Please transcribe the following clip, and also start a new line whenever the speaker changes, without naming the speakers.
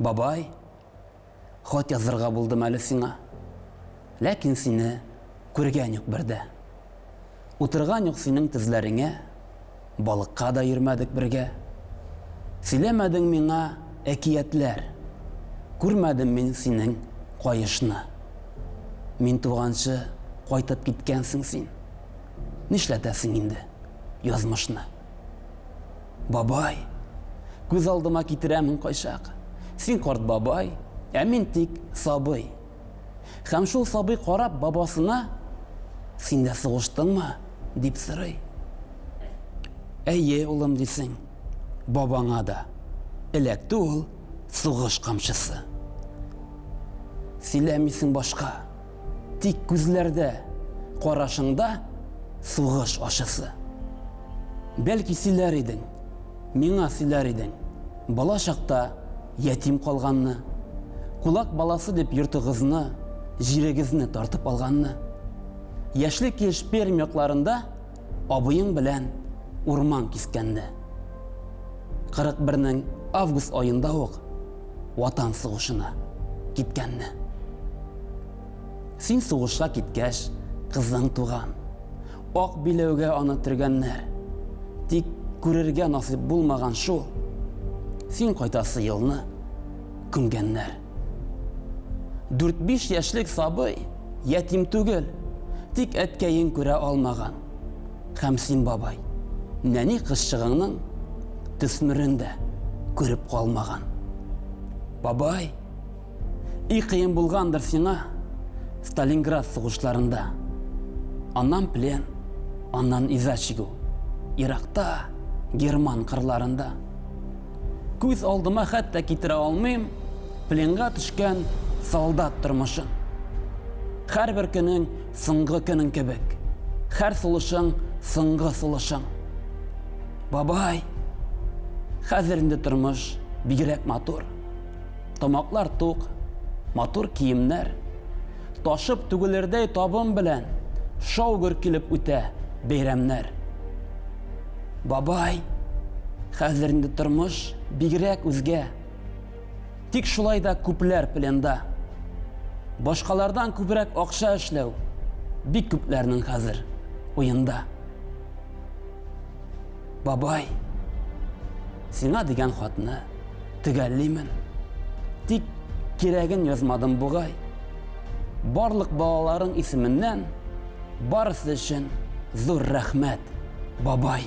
Бабай, хат язырга булдым әле сиңа. Ләкин сине күргән юк бердә. Утырган юк синең тезләреңә, балыкка да йөрмәдек бергә. Сөйләмәдең миңа әкиятләр, күрмәдем мин синең кайышны. Мин туганчы кайтып киткәнсең син. Нишләтәсең инде язмышны? Бабай, күз алдыма китерәмен кайчак. Син карт бабай, ә мин тик сабый. Һәм шул сабый карап бабасына, син дә сугыштыңмы дип сорый. Әйе, улым дисең, бабаңа да эләкте ул сугыш камчысы. Сөйләмисең башка, тик күзләрдә, карашыңда сугыш ашысы. Бәлки сөйләр идең, миңа сөйләр идең, бала чакта ятим калганны, кулак баласы дип йортыгызны, җирегезне тартып алганны. Яшьлек килеш Пермь якларында абыең белән урман кискәнне. 41-нең август айында ук ватан сугышына киткәнне. Син сугышка киткәч, кызың туган. Ак биләүгә аны тергәннәр. Тик күрергә насыйп булмаган шул. Син кайтасы елны күмгәннәр. 4-5 яшьлек сабый ятим түгел, тик әткәйен күрә алмаган. Һәм син, бабай, нәни кызчыгыңның төсмерендә күреп калмаган. Бабай, кыен булгандыр сиңа Сталинград сугышларында. Аннан плен, аннан иза чигү. Иракта, Герман кырларында. Күз алдыма хәтта китерә алмыйм пленга төшкән солдат тормышын. Һәрбер көнең соңгы көнең кебек. Һәр сулышың соңгы сулышың. Бабай, хәзер инде тормыш бигрәк матур. Тамаклар тук, матур киемнәр. Ташып түгелердәй табын белән шаугыр килеп үтә бәйрәмнәр. Бабай, хәзер инде тормыш бигрәк үзгә. Тик шулай да күпләр пленда. Башкалардан күбрәк акча эшләү бик күпләрнең хәзер уенда. Бабай, сиңа дигән хатны төгәллимен. Тик кирәген язмадым бугай. Барлык балаларың исеменнән барысы өчен зур рәхмәт, бабай.